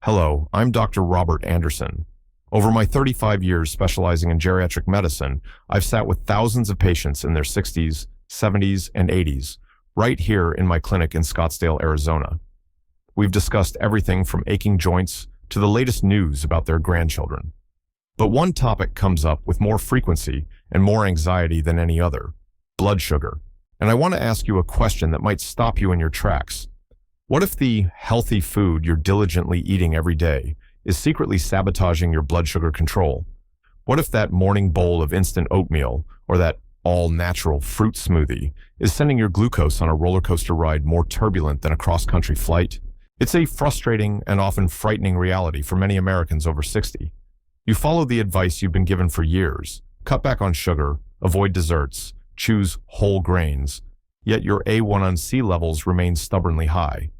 Hello, I'm Dr. Robert Anderson. Over my 35 years specializing in geriatric medicine, I've sat with thousands of patients in their 60s, 70s, and 80s, right here in my clinic in Scottsdale, Arizona. We've discussed everything from aching joints to the latest news about their grandchildren. But one topic comes up with more frequency and more anxiety than any other: blood sugar. And I want to ask you a question that might stop you in your tracks. What if the healthy food you're diligently eating every day is secretly sabotaging your blood sugar control? What if that morning bowl of instant oatmeal or that all-natural fruit smoothie is sending your glucose on a roller coaster ride more turbulent than a cross-country flight? It's a frustrating and often frightening reality for many Americans over 60. You follow the advice you've been given for years: cut back on sugar, avoid desserts, choose whole grains, yet your A1C levels remain stubbornly high.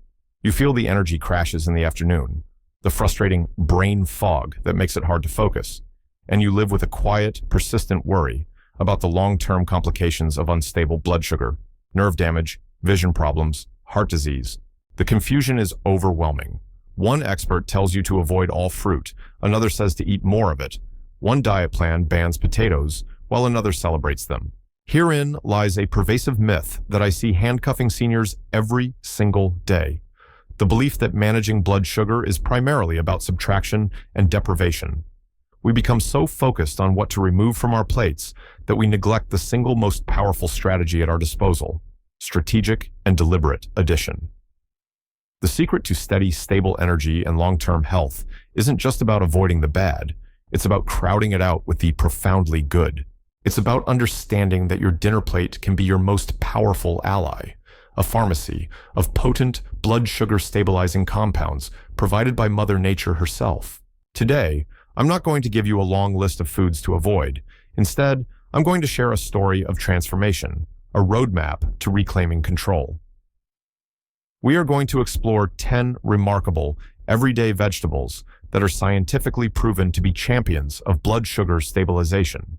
You feel the energy crashes in the afternoon, the frustrating brain fog that makes it hard to focus, and you live with a quiet, persistent worry about the long-term complications of unstable blood sugar, nerve damage, vision problems, heart disease. The confusion is overwhelming. One expert tells you to avoid all fruit, another says to eat more of it. One diet plan bans potatoes, while another celebrates them. Herein lies a pervasive myth that I see handcuffing seniors every single day: the belief that managing blood sugar is primarily about subtraction and deprivation. We become so focused on what to remove from our plates that we neglect the single most powerful strategy at our disposal: strategic and deliberate addition. The secret to steady, stable energy and long-term health isn't just about avoiding the bad. It's about crowding it out with the profoundly good. It's about understanding that your dinner plate can be your most powerful ally, a pharmacy of potent blood sugar stabilizing compounds provided by Mother Nature herself. Today, I'm not going to give you a long list of foods to avoid. Instead, I'm going to share a story of transformation, a roadmap to reclaiming control. We are going to explore 10 remarkable, everyday vegetables that are scientifically proven to be champions of blood sugar stabilization.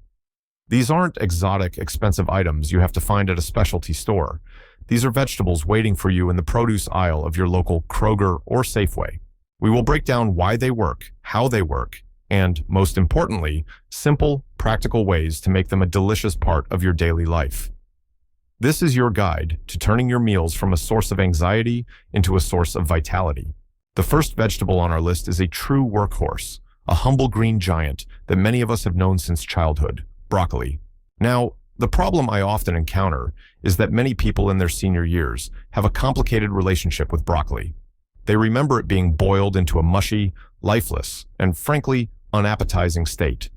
These aren't exotic, expensive items you have to find at a specialty store. These are vegetables waiting for you in the produce aisle of your local Kroger or Safeway. We will break down why they work, how they work, and, most importantly, simple, practical ways to make them a delicious part of your daily life. This is your guide to turning your meals from a source of anxiety into a source of vitality. The first vegetable on our list is a true workhorse, a humble green giant that many of us have known since childhood: broccoli. Now, the problem I often encounter is that many people in their senior years have a complicated relationship with broccoli. They remember it being boiled into a mushy, lifeless, and frankly, unappetizing state.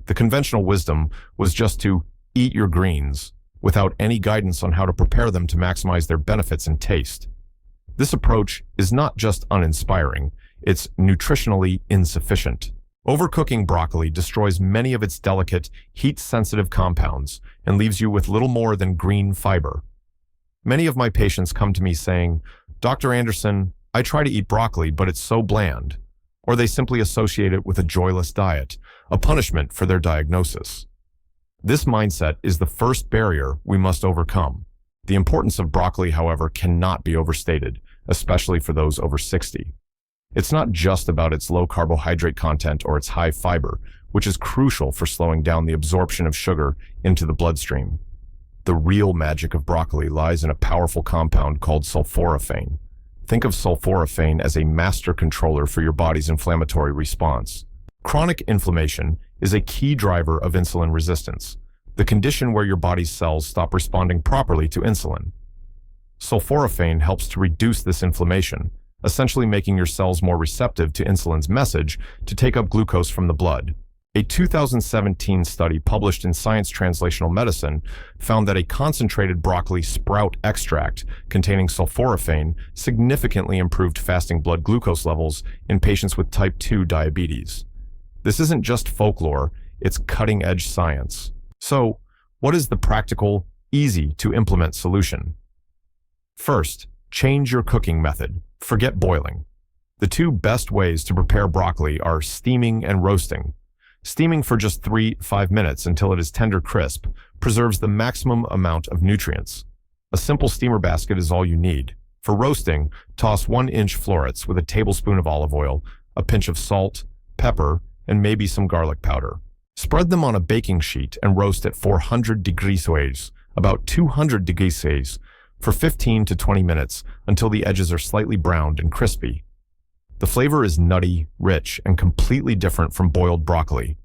The conventional wisdom was just to eat your greens, without any guidance on how to prepare them to maximize their benefits and taste. This approach is not just uninspiring, it's nutritionally insufficient. Overcooking broccoli destroys many of its delicate, heat-sensitive compounds and leaves you with little more than green fiber. Many of my patients come to me saying, "Dr. Anderson, I try to eat broccoli, but it's so bland." Or they simply associate it with a joyless diet, a punishment for their diagnosis. This mindset is the first barrier we must overcome. The importance of broccoli, however, cannot be overstated, especially for those over 60. It's not just about its low carbohydrate content or its high fiber, which is crucial for slowing down the absorption of sugar into the bloodstream. The real magic of broccoli lies in a powerful compound called sulforaphane. Think of sulforaphane as a master controller for your body's inflammatory response. Chronic inflammation is a key driver of insulin resistance, the condition where your body's cells stop responding properly to insulin. Sulforaphane helps to reduce this inflammation, essentially making your cells more receptive to insulin's message to take up glucose from the blood. A 2017 study published in Science Translational Medicine found that a concentrated broccoli sprout extract containing sulforaphane significantly improved fasting blood glucose levels in patients with type 2 diabetes. This isn't just folklore, it's cutting-edge science. So, what is the practical, easy-to-implement solution? First, change your cooking method. Forget boiling. The two best ways to prepare broccoli are steaming and roasting. Steaming for just 3-5 minutes until it is tender crisp preserves the maximum amount of nutrients. A simple steamer basket is all you need. For roasting, toss 1-inch florets with a tablespoon of olive oil, a pinch of salt, pepper, and maybe some garlic powder. Spread them on a baking sheet and roast at 400 degrees Celsius, about 200 degrees Celsius, for 15 to 20 minutes until the edges are slightly browned and crispy. The flavor is nutty, rich, and completely different from boiled broccoli.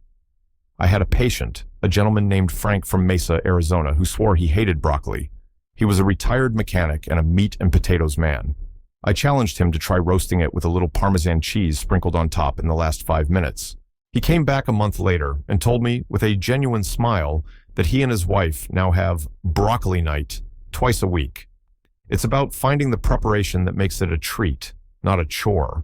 I had a patient, a gentleman named Frank from Mesa, Arizona, who swore he hated broccoli. He was a retired mechanic and a meat and potatoes man. I challenged him to try roasting it with a little Parmesan cheese sprinkled on top in the last 5 minutes. He came back a month later and told me, with a genuine smile, that he and his wife now have broccoli night twice a week. It's about finding the preparation that makes it a treat, not a chore.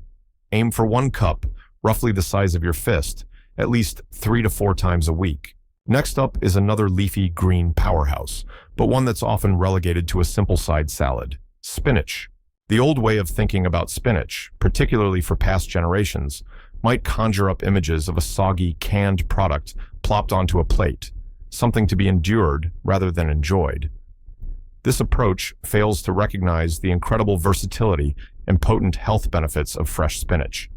Aim for 1 cup, roughly the size of your fist, at least 3 to 4 times a week. Next up is another leafy green powerhouse, but one that's often relegated to a simple side salad: spinach. The old way of thinking about spinach, particularly for past generations, might conjure up images of a soggy, canned product plopped onto a plate, something to be endured rather than enjoyed. This approach fails to recognize the incredible versatility and potent health benefits of fresh spinach.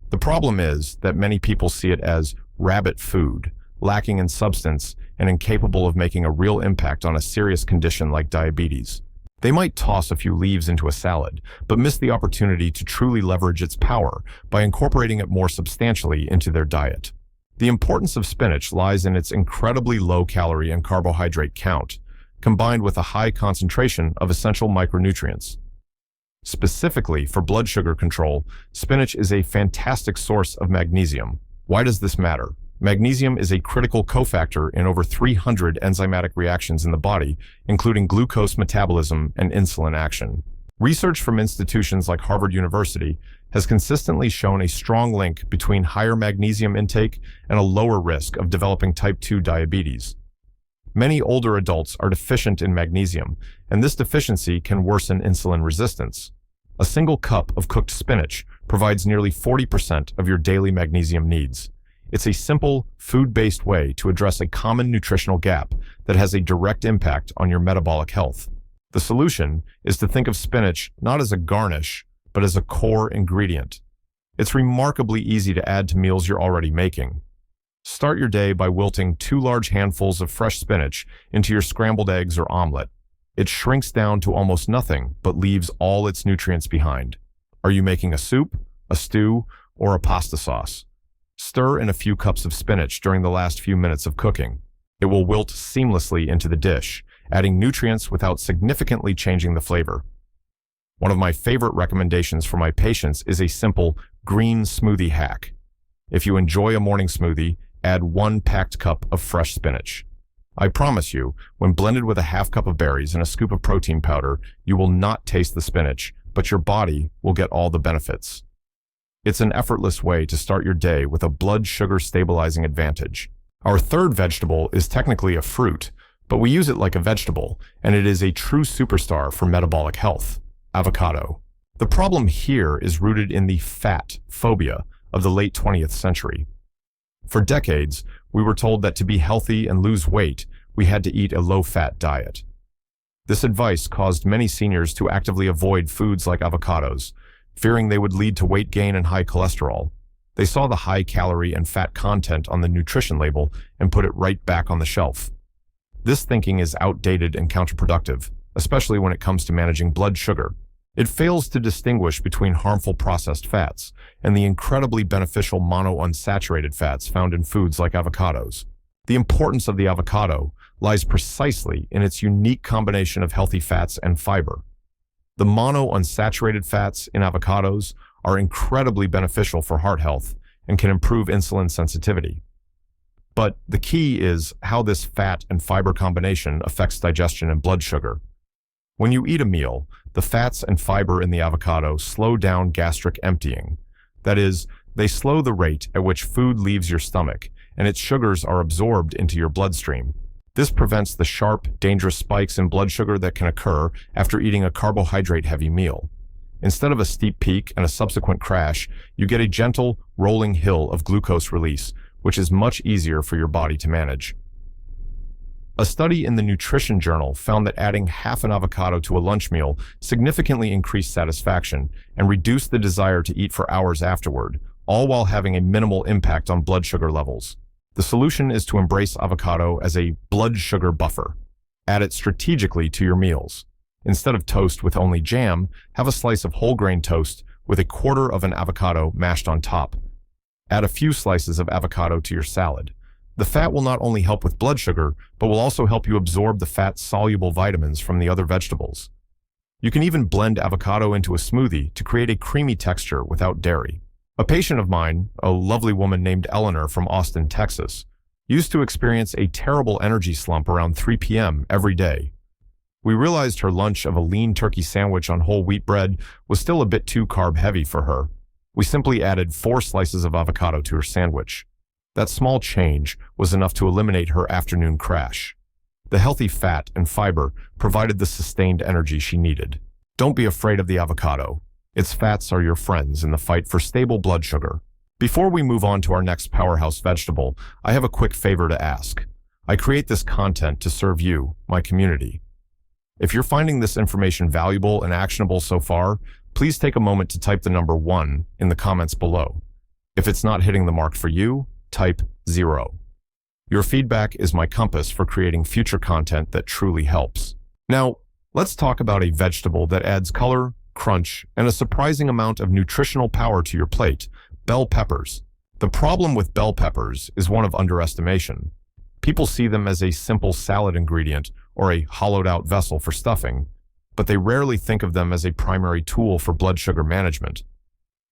The problem is that many people see it as rabbit food, lacking in substance and incapable of making a real impact on a serious condition like diabetes. They might toss a few leaves into a salad, but miss the opportunity to truly leverage its power by incorporating it more substantially into their diet. The importance of spinach lies in its incredibly low calorie and carbohydrate count, combined with a high concentration of essential micronutrients. Specifically for blood sugar control, spinach is a fantastic source of magnesium. Why does this matter? Magnesium is a critical cofactor in over 300 enzymatic reactions in the body, including glucose metabolism and insulin action. Research from institutions like Harvard University has consistently shown a strong link between higher magnesium intake and a lower risk of developing type 2 diabetes. Many older adults are deficient in magnesium, and this deficiency can worsen insulin resistance. A single cup of cooked spinach provides nearly 40% of your daily magnesium needs. It's a simple, food-based way to address a common nutritional gap that has a direct impact on your metabolic health. The solution is to think of spinach not as a garnish, but as a core ingredient. It's remarkably easy to add to meals you're already making. Start your day by wilting 2 large handfuls of fresh spinach into your scrambled eggs or omelet. It shrinks down to almost nothing, but leaves all its nutrients behind. Are you making a soup, a stew, or a pasta sauce? Stir in a few cups of spinach during the last few minutes of cooking. It will wilt seamlessly into the dish, adding nutrients without significantly changing the flavor. One of my favorite recommendations for my patients is a simple green smoothie hack. If you enjoy a morning smoothie, add 1 packed cup of fresh spinach. I promise you, when blended with a half cup of berries and a scoop of protein powder, you will not taste the spinach, but your body will get all the benefits. It's an effortless way to start your day with a blood sugar stabilizing advantage. Our third vegetable is technically a fruit, but we use it like a vegetable, and it is a true superstar for metabolic health: avocado. The problem here is rooted in the fat phobia of the late 20th century. For decades, we were told that to be healthy and lose weight, we had to eat a low-fat diet. This advice caused many seniors to actively avoid foods like avocados, fearing they would lead to weight gain and high cholesterol. They saw the high calorie and fat content on the nutrition label and put it right back on the shelf. This thinking is outdated and counterproductive, especially when it comes to managing blood sugar. It fails to distinguish between harmful processed fats and the incredibly beneficial monounsaturated fats found in foods like avocados. The importance of the avocado lies precisely in its unique combination of healthy fats and fiber. The monounsaturated fats in avocados are incredibly beneficial for heart health and can improve insulin sensitivity. But the key is how this fat and fiber combination affects digestion and blood sugar. When you eat a meal, the fats and fiber in the avocado slow down gastric emptying. That is, they slow the rate at which food leaves your stomach, and its sugars are absorbed into your bloodstream. This prevents the sharp, dangerous spikes in blood sugar that can occur after eating a carbohydrate-heavy meal. Instead of a steep peak and a subsequent crash, you get a gentle, rolling hill of glucose release, which is much easier for your body to manage. A study in the Nutrition Journal found that adding half an avocado to a lunch meal significantly increased satisfaction and reduced the desire to eat for hours afterward, all while having a minimal impact on blood sugar levels. The solution is to embrace avocado as a blood sugar buffer. Add it strategically to your meals. Instead of toast with only jam, have a slice of whole grain toast with a quarter of an avocado mashed on top. Add a few slices of avocado to your salad. The fat will not only help with blood sugar, but will also help you absorb the fat-soluble vitamins from the other vegetables. You can even blend avocado into a smoothie to create a creamy texture without dairy. A patient of mine, a lovely woman named Eleanor from Austin, Texas, used to experience a terrible energy slump around 3 p.m. every day. We realized her lunch of a lean turkey sandwich on whole wheat bread was still a bit too carb-heavy for her. We simply added 4 slices of avocado to her sandwich. That small change was enough to eliminate her afternoon crash. The healthy fat and fiber provided the sustained energy she needed. Don't be afraid of the avocado. Its fats are your friends in the fight for stable blood sugar. Before we move on to our next powerhouse vegetable, I have a quick favor to ask. I create this content to serve you, my community. If you're finding this information valuable and actionable so far, please take a moment to type the number 1 in the comments below. If it's not hitting the mark for you, type 0. Your feedback is my compass for creating future content that truly helps. Now, let's talk about a vegetable that adds color, crunch, and a surprising amount of nutritional power to your plate: bell peppers. The problem with bell peppers is one of underestimation. People see them as a simple salad ingredient or a hollowed-out vessel for stuffing, but they rarely think of them as a primary tool for blood sugar management.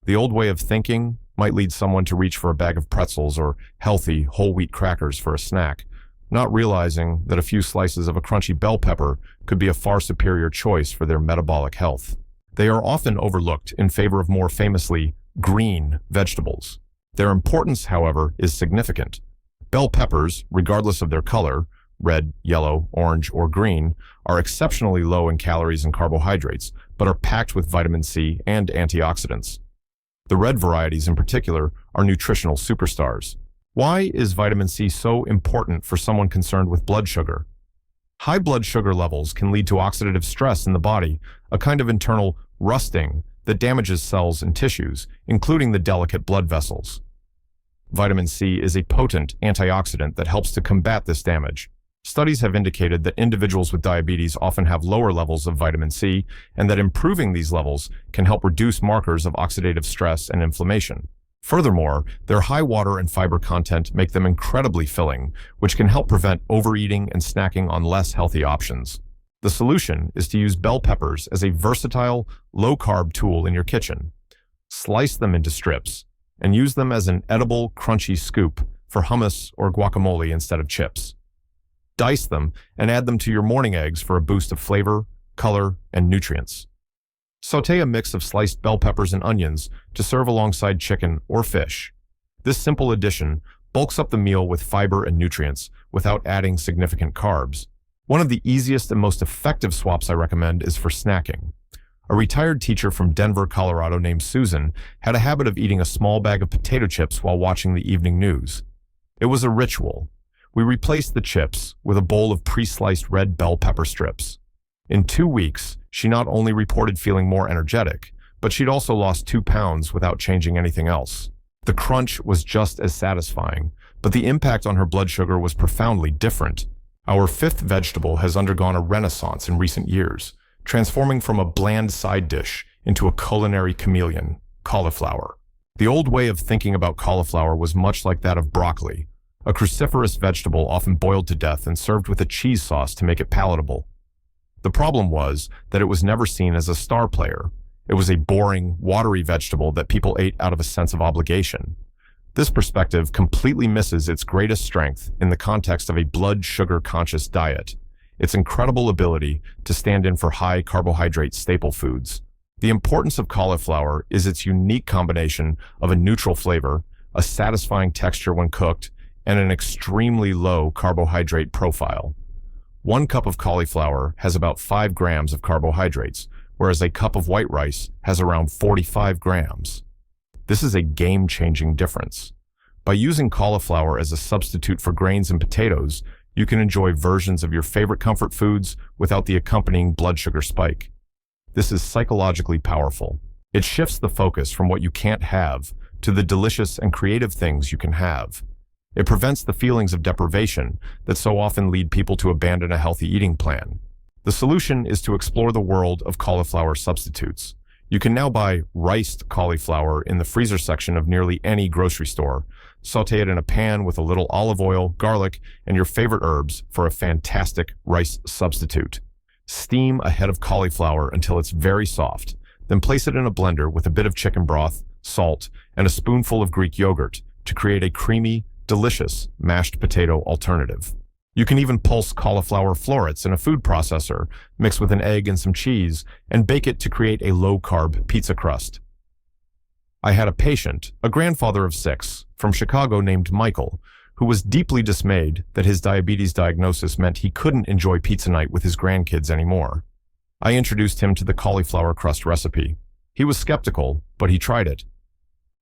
The old way of thinking might lead someone to reach for a bag of pretzels or healthy whole wheat crackers for a snack, not realizing that a few slices of a crunchy bell pepper could be a far superior choice for their metabolic health. They are often overlooked in favor of more famously green vegetables. Their importance, however, is significant. Bell peppers, regardless of their color, red, yellow, orange, or green, are exceptionally low in calories and carbohydrates, but are packed with vitamin C and antioxidants. The red varieties in particular are nutritional superstars. Why is vitamin C so important for someone concerned with blood sugar? High blood sugar levels can lead to oxidative stress in the body, a kind of internal rusting that damages cells and tissues, including the delicate blood vessels. Vitamin C is a potent antioxidant that helps to combat this damage. Studies have indicated that individuals with diabetes often have lower levels of vitamin C, and that improving these levels can help reduce markers of oxidative stress and inflammation. Furthermore, their high water and fiber content make them incredibly filling, which can help prevent overeating and snacking on less healthy options. The solution is to use bell peppers as a versatile, low-carb tool in your kitchen. Slice them into strips, and use them as an edible, crunchy scoop for hummus or guacamole instead of chips. Dice them and add them to your morning eggs for a boost of flavor, color, and nutrients. Sauté a mix of sliced bell peppers and onions to serve alongside chicken or fish. This simple addition bulks up the meal with fiber and nutrients without adding significant carbs. One of the easiest and most effective swaps I recommend is for snacking. A retired teacher from Denver, Colorado named Susan had a habit of eating a small bag of potato chips while watching the evening news. It was a ritual. We replaced the chips with a bowl of pre-sliced red bell pepper strips. In 2 weeks, she not only reported feeling more energetic, but she'd also lost 2 pounds without changing anything else. The crunch was just as satisfying, but the impact on her blood sugar was profoundly different. Our 5th vegetable has undergone a renaissance in recent years, transforming from a bland side dish into a culinary chameleon: cauliflower. The old way of thinking about cauliflower was much like that of broccoli, a cruciferous vegetable often boiled to death and served with a cheese sauce to make it palatable. The problem was that it was never seen as a star player. It was a boring, watery vegetable that people ate out of a sense of obligation. This perspective completely misses its greatest strength in the context of a blood sugar-conscious diet: its incredible ability to stand in for high carbohydrate staple foods. The importance of cauliflower is its unique combination of a neutral flavor, a satisfying texture when cooked, and an extremely low carbohydrate profile. 1 cup of cauliflower has about 5 grams of carbohydrates, whereas a cup of white rice has around 45 grams. This is a game-changing difference. By using cauliflower as a substitute for grains and potatoes, you can enjoy versions of your favorite comfort foods without the accompanying blood sugar spike. This is psychologically powerful. It shifts the focus from what you can't have to the delicious and creative things you can have. It prevents the feelings of deprivation that so often lead people to abandon a healthy eating plan. The solution is to explore the world of cauliflower substitutes. You can now buy riced cauliflower in the freezer section of nearly any grocery store. Sauté it in a pan with a little olive oil, garlic, and your favorite herbs for a fantastic rice substitute. Steam a head of cauliflower until it's very soft, then place it in a blender with a bit of chicken broth, salt, and a spoonful of Greek yogurt to create a creamy, delicious mashed potato alternative. You can even pulse cauliflower florets in a food processor, mix with an egg and some cheese, and bake it to create a low-carb pizza crust. I had a patient, a grandfather of 6, from Chicago named Michael, who was deeply dismayed that his diabetes diagnosis meant he couldn't enjoy pizza night with his grandkids anymore. I introduced him to the cauliflower crust recipe. He was skeptical, but he tried it.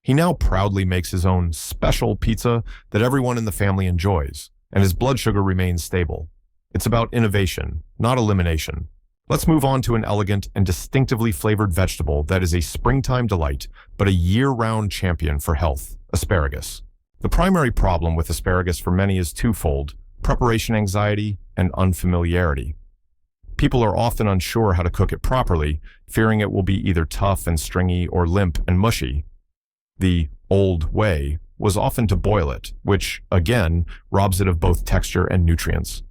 He now proudly makes his own special pizza that everyone in the family enjoys, and his blood sugar remains stable. It's about innovation, not elimination. Let's move on to an elegant and distinctively flavored vegetable that is a springtime delight, but a year-round champion for health: asparagus. The primary problem with asparagus for many is twofold: preparation anxiety and unfamiliarity. People are often unsure how to cook it properly, fearing it will be either tough and stringy or limp and mushy. The old way was often to boil it, which, again, robs it of both texture and nutrients.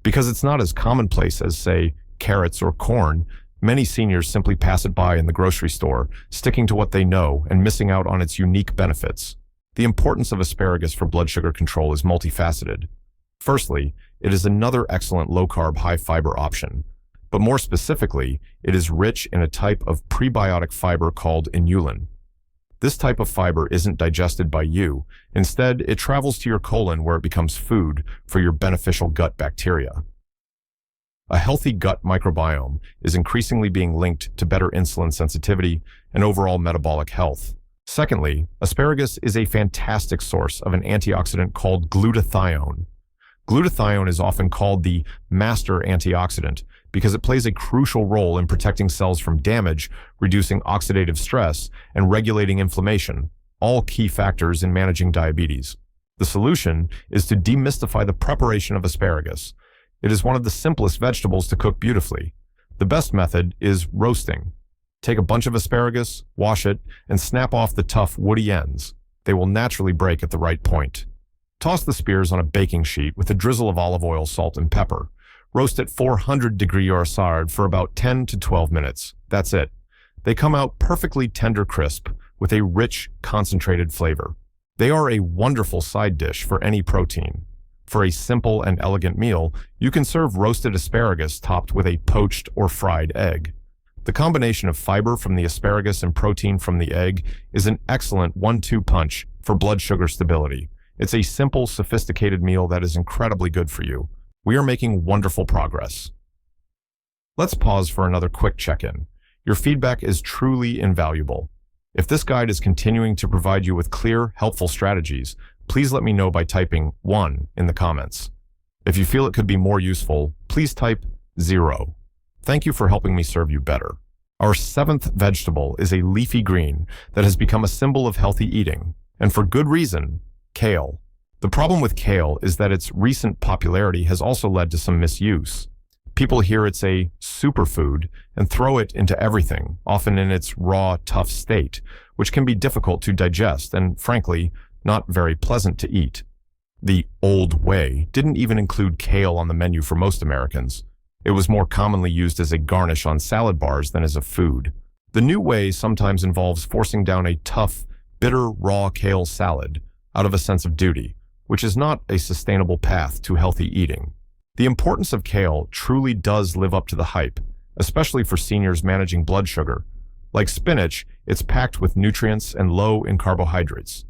Because it's not as commonplace as, say, carrots or corn, many seniors simply pass it by in the grocery store, sticking to what they know and missing out on its unique benefits. The importance of asparagus for blood sugar control is multifaceted. Firstly, it is another excellent low-carb, high-fiber option. But more specifically, it is rich in a type of prebiotic fiber called inulin. This type of fiber isn't digested by you. Instead, it travels to your colon where it becomes food for your beneficial gut bacteria. A healthy gut microbiome is increasingly being linked to better insulin sensitivity and overall metabolic health. Secondly, asparagus is a fantastic source of an antioxidant called glutathione. Glutathione is often called the master antioxidant because it plays a crucial role in protecting cells from damage, reducing oxidative stress, and regulating inflammation, all key factors in managing diabetes. The solution is to demystify the preparation of asparagus. It is one of the simplest vegetables to cook beautifully. The best method is roasting. Take a bunch of asparagus, wash it, and snap off the tough, woody ends. They will naturally break at the right point. Toss the spears on a baking sheet with a drizzle of olive oil, salt, and pepper. Roast at 400-degree Orsard for about 10 to 12 minutes. That's it. They come out perfectly tender crisp with a rich, concentrated flavor. They are a wonderful side dish for any protein. For a simple and elegant meal, you can serve roasted asparagus topped with a poached or fried egg. The combination of fiber from the asparagus and protein from the egg is an excellent 1-2 punch for blood sugar stability. It's a simple, sophisticated meal that is incredibly good for you. We are making wonderful progress. Let's pause for another quick check-in. Your feedback is truly invaluable. If this guide is continuing to provide you with clear, helpful strategies, please let me know by typing 1 in the comments. If you feel it could be more useful, please type 0. Thank you for helping me serve you better. Our 7th vegetable is a leafy green that has become a symbol of healthy eating, and for good reason: kale. The problem with kale is that its recent popularity has also led to some misuse. People hear it's a superfood and throw it into everything, often in its raw, tough state, which can be difficult to digest and, frankly, not very pleasant to eat. The old way didn't even include kale on the menu for most Americans. It was more commonly used as a garnish on salad bars than as a food. The new way sometimes involves forcing down a tough, bitter, raw kale salad out of a sense of duty, which is not a sustainable path to healthy eating. The importance of kale truly does live up to the hype, especially for seniors managing blood sugar. Like spinach, it's packed with nutrients and low in carbohydrates.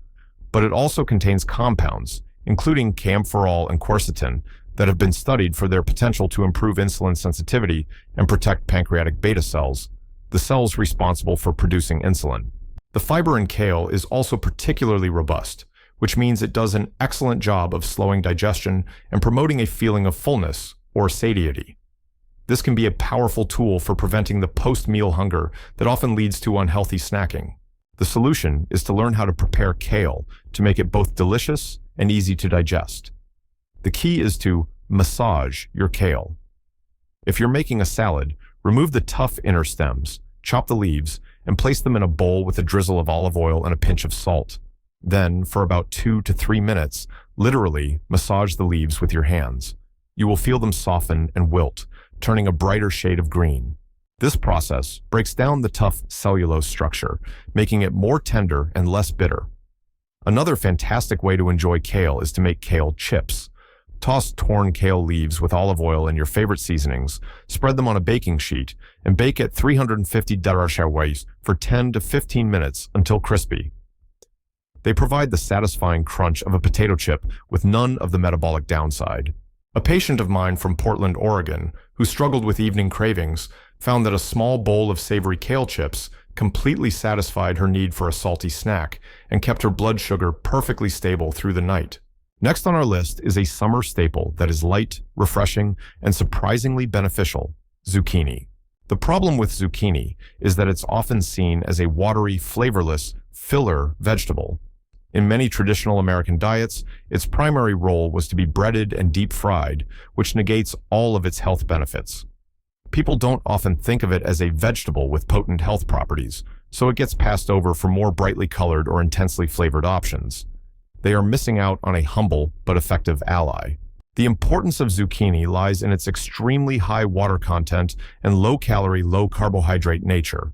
But it also contains compounds, including camphorol and quercetin, that have been studied for their potential to improve insulin sensitivity and protect pancreatic beta cells, the cells responsible for producing insulin. The fiber in kale is also particularly robust, which means it does an excellent job of slowing digestion and promoting a feeling of fullness or satiety. This can be a powerful tool for preventing the post-meal hunger that often leads to unhealthy snacking. The solution is to learn how to prepare kale to make it both delicious and easy to digest. The key is to massage your kale. If you're making a salad, remove the tough inner stems, chop the leaves, and place them in a bowl with a drizzle of olive oil and a pinch of salt. Then, for about 2 to 3 minutes, literally massage the leaves with your hands. You will feel them soften and wilt, turning a brighter shade of green. This process breaks down the tough cellulose structure, making it more tender and less bitter. Another fantastic way to enjoy kale is to make kale chips. Toss torn kale leaves with olive oil and your favorite seasonings, spread them on a baking sheet, and bake at 350 degrees for 10 to 15 minutes until crispy. They provide the satisfying crunch of a potato chip with none of the metabolic downside. A patient of mine from Portland, Oregon, who struggled with evening cravings, found that a small bowl of savory kale chips completely satisfied her need for a salty snack and kept her blood sugar perfectly stable through the night. Next on our list is a summer staple that is light, refreshing, and surprisingly beneficial: zucchini. The problem with zucchini is that it's often seen as a watery, flavorless, filler vegetable. In many traditional American diets, its primary role was to be breaded and deep fried, which negates all of its health benefits. People don't often think of it as a vegetable with potent health properties, so it gets passed over for more brightly colored or intensely flavored options. They are missing out on a humble but effective ally. The importance of zucchini lies in its extremely high water content and low-calorie, low-carbohydrate nature.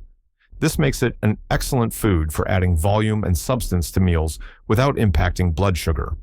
This makes it an excellent food for adding volume and substance to meals without impacting blood sugar.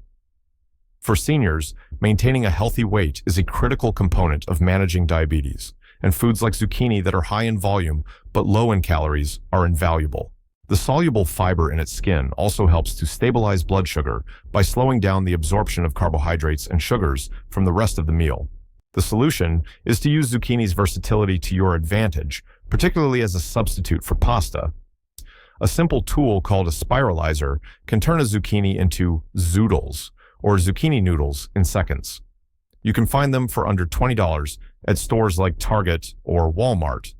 For seniors, maintaining a healthy weight is a critical component of managing diabetes, and foods like zucchini that are high in volume but low in calories are invaluable. The soluble fiber in its skin also helps to stabilize blood sugar by slowing down the absorption of carbohydrates and sugars from the rest of the meal. The solution is to use zucchini's versatility to your advantage, particularly as a substitute for pasta. A simple tool called a spiralizer can turn a zucchini into zoodles, or zucchini noodles, in seconds. You can find them for under $20 at stores like Target or Walmart.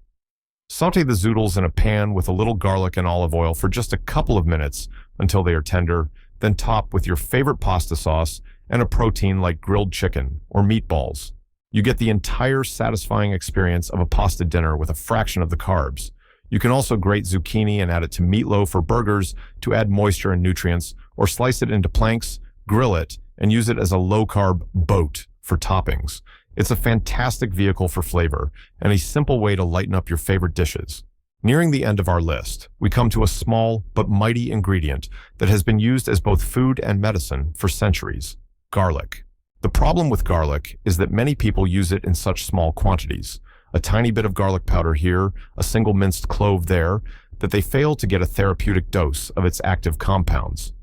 Saute the zoodles in a pan with a little garlic and olive oil for just a couple of minutes until they are tender, then top with your favorite pasta sauce and a protein like grilled chicken or meatballs. You get the entire satisfying experience of a pasta dinner with a fraction of the carbs. You can also grate zucchini and add it to meatloaf or burgers to add moisture and nutrients, or slice it into planks, grill it, and use it as a low-carb boat for toppings. It's a fantastic vehicle for flavor and a simple way to lighten up your favorite dishes. Nearing the end of our list, we come to a small but mighty ingredient that has been used as both food and medicine for centuries: garlic. The problem with garlic is that many people use it in such small quantities, a tiny bit of garlic powder here, a single minced clove there, that they fail to get a therapeutic dose of its active compounds.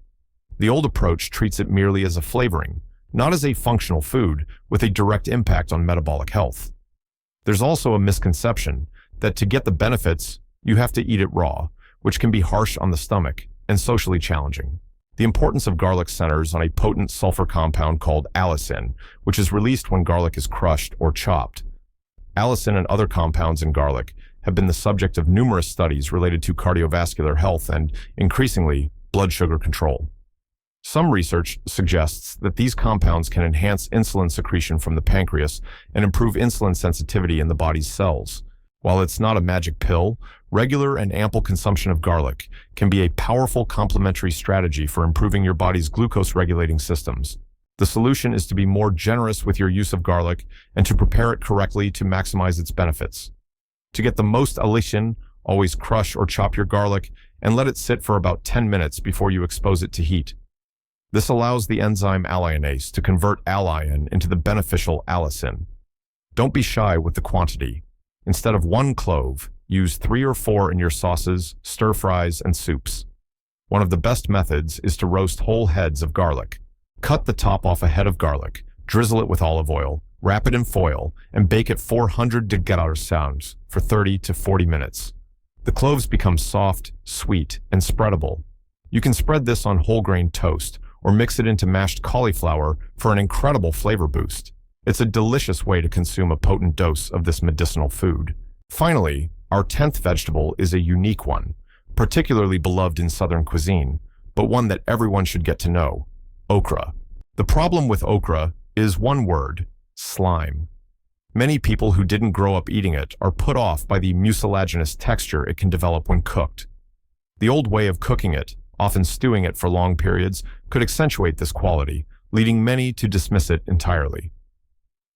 The old approach treats it merely as a flavoring, not as a functional food with a direct impact on metabolic health. There's also a misconception that to get the benefits, you have to eat it raw, which can be harsh on the stomach and socially challenging. The importance of garlic centers on a potent sulfur compound called allicin, which is released when garlic is crushed or chopped. Allicin and other compounds in garlic have been the subject of numerous studies related to cardiovascular health and, increasingly, blood sugar control. Some research suggests that these compounds can enhance insulin secretion from the pancreas and improve insulin sensitivity in the body's cells. While it's not a magic pill, regular and ample consumption of garlic can be a powerful complementary strategy for improving your body's glucose-regulating systems. The solution is to be more generous with your use of garlic and to prepare it correctly to maximize its benefits. To get the most allicin, always crush or chop your garlic and let it sit for about 10 minutes before you expose it to heat. This allows the enzyme alliinase to convert alliin into the beneficial allicin. Don't be shy with the quantity. Instead of 1 clove, use 3 or 4 in your sauces, stir-fries, and soups. One of the best methods is to roast whole heads of garlic. Cut the top off a head of garlic, drizzle it with olive oil, wrap it in foil, and bake at 400 degrees for 30 to 40 minutes. The cloves become soft, sweet, and spreadable. You can spread this on whole grain toast or mix it into mashed cauliflower for an incredible flavor boost. It's a delicious way to consume a potent dose of this medicinal food. Finally, our 10th vegetable is a unique one, particularly beloved in Southern cuisine, but one that everyone should get to know: okra. The problem with okra is one word: slime. Many people who didn't grow up eating it are put off by the mucilaginous texture it can develop when cooked. The old way of cooking it, often stewing it for long periods, could accentuate this quality, leading many to dismiss it entirely.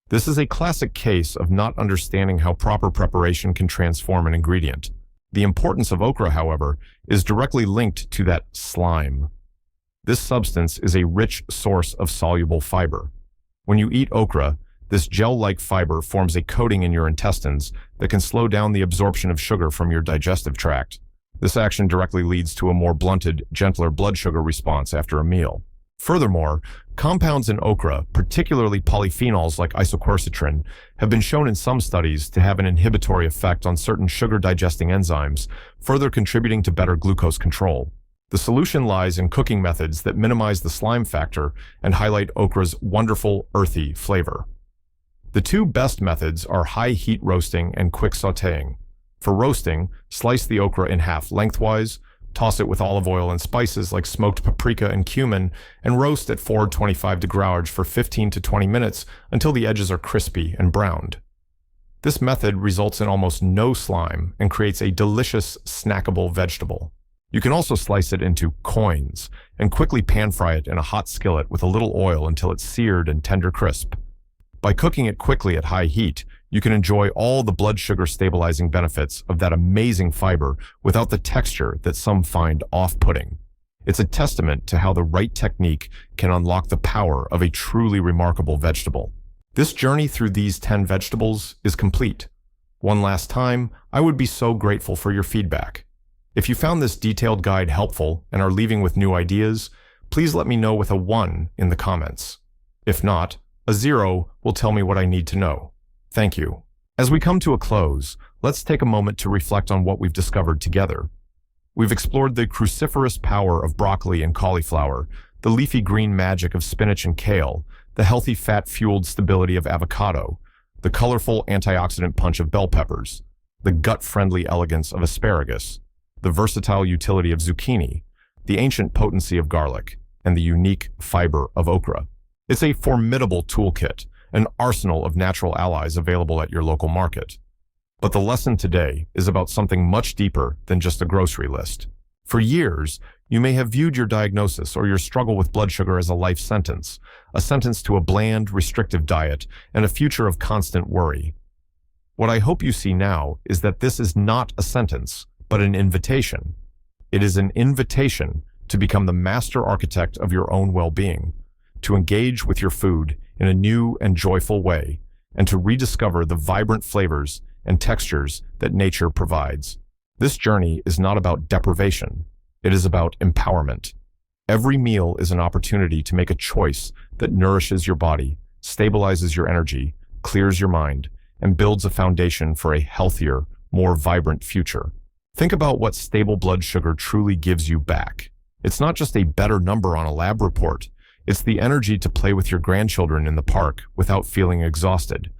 This is a classic case of not understanding how proper preparation can transform an ingredient. The importance of okra, however, is directly linked to that slime. This substance is a rich source of soluble fiber. When you eat okra, this gel-like fiber forms a coating in your intestines that can slow down the absorption of sugar from your digestive tract. This action directly leads to a more blunted, gentler blood sugar response after a meal. Furthermore, compounds in okra, particularly polyphenols like isoquercitrin, have been shown in some studies to have an inhibitory effect on certain sugar-digesting enzymes, further contributing to better glucose control. The solution lies in cooking methods that minimize the slime factor and highlight okra's wonderful, earthy flavor. The two best methods are high heat roasting and quick sautéing. For roasting, slice the okra in half lengthwise, toss it with olive oil and spices like smoked paprika and cumin, and roast at 425 degrees for 15 to 20 minutes until the edges are crispy and browned. This method results in almost no slime and creates a delicious, snackable vegetable. You can also slice it into coins and quickly pan-fry it in a hot skillet with a little oil until it's seared and tender crisp. By cooking it quickly at high heat, you can enjoy all the blood sugar stabilizing benefits of that amazing fiber without the texture that some find off-putting. It's a testament to how the right technique can unlock the power of a truly remarkable vegetable. This journey through these 10 vegetables is complete. One last time, I would be so grateful for your feedback. If you found this detailed guide helpful and are leaving with new ideas, please let me know with a 1 in the comments. If not, a 0 will tell me what I need to know. Thank you. As we come to a close, let's take a moment to reflect on what we've discovered together. We've explored the cruciferous power of broccoli and cauliflower, the leafy green magic of spinach and kale, the healthy fat-fueled stability of avocado, the colorful antioxidant punch of bell peppers, the gut-friendly elegance of asparagus, the versatile utility of zucchini, the ancient potency of garlic, and the unique fiber of okra. It's a formidable toolkit, an arsenal of natural allies available at your local market. But the lesson today is about something much deeper than just a grocery list. For years, you may have viewed your diagnosis or your struggle with blood sugar as a life sentence, a sentence to a bland, restrictive diet, and a future of constant worry. What I hope you see now is that this is not a sentence, but an invitation. It is an invitation to become the master architect of your own well-being, to engage with your food in a new and joyful way, and to rediscover the vibrant flavors and textures that nature provides. This journey is not about deprivation. It is about empowerment. Every meal is an opportunity to make a choice that nourishes your body, stabilizes your energy, clears your mind, and builds a foundation for a healthier, more vibrant future. Think about what stable blood sugar truly gives you back. It's not just a better number on a lab report. It's the energy to play with your grandchildren in the park without feeling exhausted.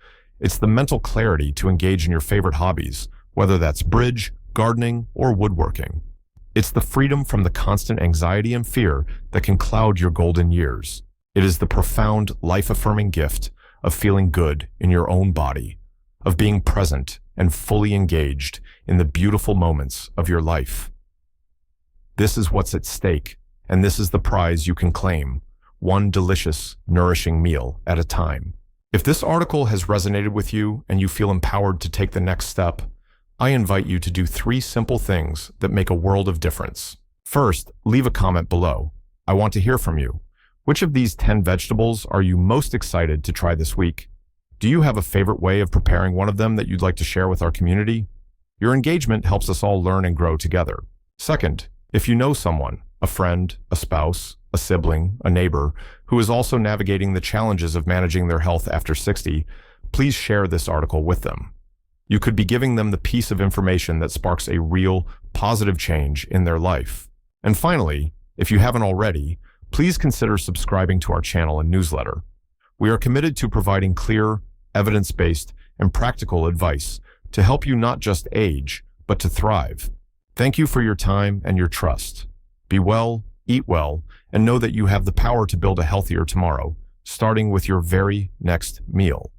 It's the mental clarity to engage in your favorite hobbies, whether that's bridge, gardening, or woodworking. It's the freedom from the constant anxiety and fear that can cloud your golden years. It is the profound, life-affirming gift of feeling good in your own body, of being present and fully engaged in the beautiful moments of your life. This is what's at stake, and this is the prize you can claim, one delicious, nourishing meal at a time. If this article has resonated with you and you feel empowered to take the next step, I invite you to do 3 simple things that make a world of difference. First, leave a comment below. I want to hear from you. Which of these 10 vegetables are you most excited to try this week? Do you have a favorite way of preparing one of them that you'd like to share with our community? Your engagement helps us all learn and grow together. Second, if you know someone, a friend, a spouse, a sibling, a neighbor, who is also navigating the challenges of managing their health after 60, please share this article with them. You could be giving them the piece of information that sparks a real, positive change in their life. And finally, if you haven't already, please consider subscribing to our channel and newsletter. We are committed to providing clear, evidence-based, and practical advice to help you not just age, but to thrive. Thank you for your time and your trust. Be well, eat well, and know that you have the power to build a healthier tomorrow, starting with your very next meal.